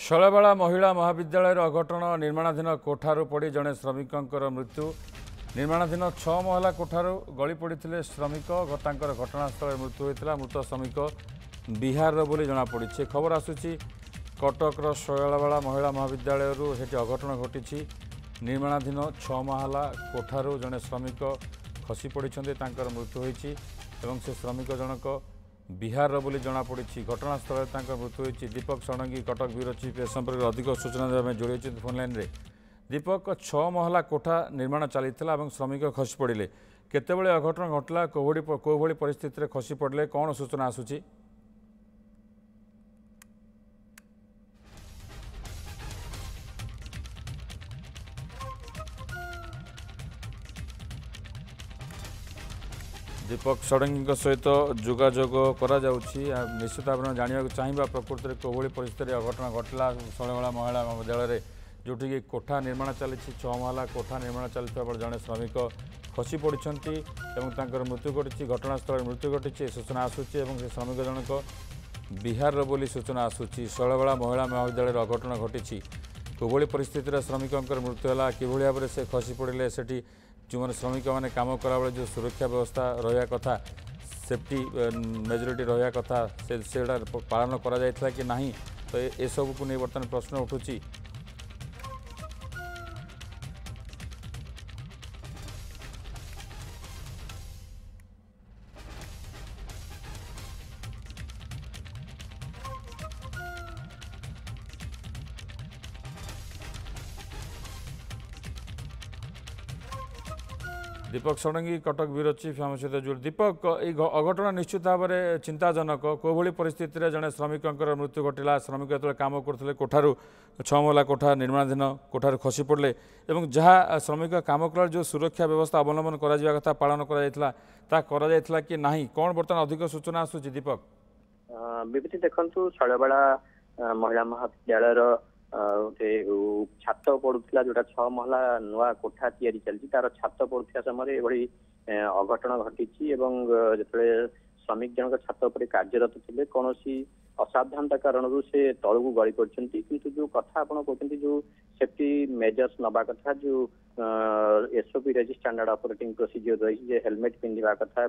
शैलबाला महिला महाविद्यालय अघटन निर्माणाधीन कोठारू पड़ी जड़े श्रमिक मृत्यु निर्माणाधीन 6 महला कोठारू गली पड़ते श्रमिक घटनास्थल मृत्यु होता मृत श्रमिक बिहार बोली जमापड़ी खबर आसूची कटकर शैलबाला महिला महाविद्यालय अघटन घटी निर्माणाधीन 6 महला कोठारू जड़े श्रमिक खसी पड़ी मृत्यु होती से श्रमिक जनक बिहार बोली जमापड़ी घटनास्थल मृत्यु होती दीपक षडंगी कटक ब्यूरो चीफ ए संपर्क में अधिक सूचना देवाई जोड़ी फोन लाइन रे दीपक 6 महला कोठा निर्माण चली श्रमिक खसी पड़े केतबेले अघटन घटला कोभली परिस्थिति खसी पड़े कौन सूचना आसूची दीपक षडंगी सहित जोगाजोग निश्चित भाव में जानवा चाहिए प्रकृति में कोभली परिस्थिति अघटन घटला शैलबाला महिला महाविद्यालय जोटि कि कोठा निर्माण चली 6 महला कोठा निर्माण चलता जड़े श्रमिक खसी पड़ती मृत्यु घटी घटनास्थल मृत्यु घटी सूचना आसूची से श्रमिक जनक बिहार बोली सूचना आसूची शैलबाला महिला महाविद्यालय अघटन घटी कोभली परिस्थिति श्रमिक मृत्यु है कि भाव में से खसी पड़े से जो मैंने श्रमिक मैंने कम कला बेले जो सुरक्षा व्यवस्था रहा कथा सेफ्टी मेजोरिटी रहा कथा से पालन करा कि नहीं तो ये सब को नहीं बर्तमान प्रश्न उठुची दीपक षडंगी कटक ब्यूरो चीफ आम सहित जोड़ दीपक अघटन निश्चित भाव में चिंताजनक कोभली परिस्थिति में जड़े श्रमिक मृत्यु घटला श्रमिक जो कम करते कोठारू 6 महला कोठा निर्माणाधीन कोठारू खसी पड़े और जहाँ श्रमिक कम कला जो सुरक्षा व्यवस्था अवलंबन करा पालन करा कि नहीं कौन बर्तमान अधिक सूचना आसूची दीपक विभूति देखु शैलबाला महिला महाविद्यालय छात पड़ूला जोटा 6 महला नुआ कोठा तैयारी चलती तार छात पड़ुवा समय एभली अघटन घटी जिते श्रमिक जनक छात पर कार्यरत थे कौन असावधानता कारण से तल को गली पड़ती किंतु जो कथा आप कहते जो सेफ्टी मेजर्स नवा कथा जो एसओपी रही स्टैंडर्ड ऑपरेटिंग प्रोसीजर रही हेलमेट पिंधा कथा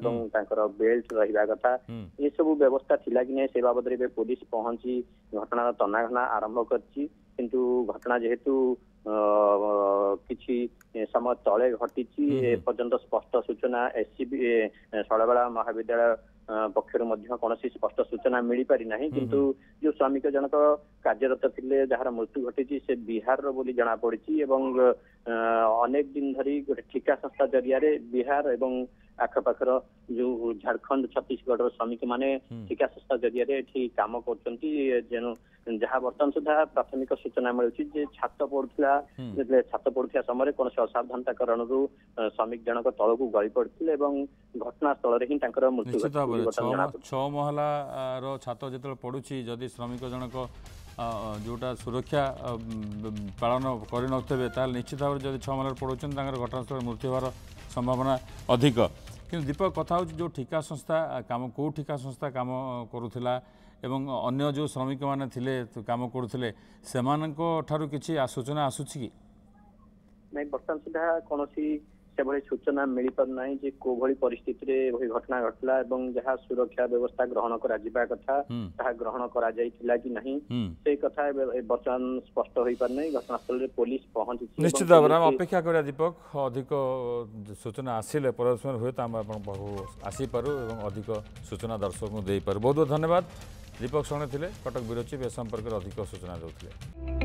बेल्ट रहा कथा ये सब व्यवस्था थिला कि नहीं से बाबद में पुलिस पहुंची घटना तनाघना आरंभ करछि किंतु घटना जेहेतु किछि समय तले घटी एपर्यंत स्पष्ट सूचना एससीबी शैलबाला महाविद्यालय पक्षर कौन स्पष्ट सूचना मिल पारि ना किंतु जो श्रमिक जनक कार्यरत थे जार मृत्यु घटी से बिहार बोली जना पड़ी अनेक दिन धरी गोटे ठिका संस्था जरिया बिहार एवं आखपाखर जो झारखंड छत्तीसगढ़ श्रमिक माने ठिका संस्था जरिया काम कर जहाँ बर्तमान सुधा प्राथमिक सूचना मिलूँ छात पड़ूला छात पड़ुवा समय कौन असावधानता कारण श्रमिक जनक तल को गली पड़ते घटनास्थल ही मृत्यु 6 महला छात जो पड़ुछि जदि श्रमिक जनक जोटा सुरक्षा पालन कर निश्चित भाव में 6 महला पड़ों घटनास्थल मृत्यु होवार संभावना अधिक कि दीपक कथा जो ठिका संस्था काम कौ ठिका संस्था काम करुला एवं अन्य जो श्रमिक माने थिले काम करुले से किसी सूचना आसूची कि नहीं बर्तमान सुधा कौन से सूचना मिल पारना जे कोभली परिस्थिति घटना घटला जहाँ सुरक्षा व्यवस्था ग्रहण करा कथा ग्रहण करा कि नहीं से कथा बर्तमान स्पष्ट हो पारना घटनास्थल में पुलिस पहुंची निश्चित भाव में अपेक्षा करा दीपक अधिक सूचना आसिले परस्पर हुए आसीपारू और अधिक सूचना दर्शक को दे पारू बहुत बहुत धन्यवाद दीपक षडंगी थे कटक ब्यूरो चीफ ए संपर्क में अधिक सूचना देते।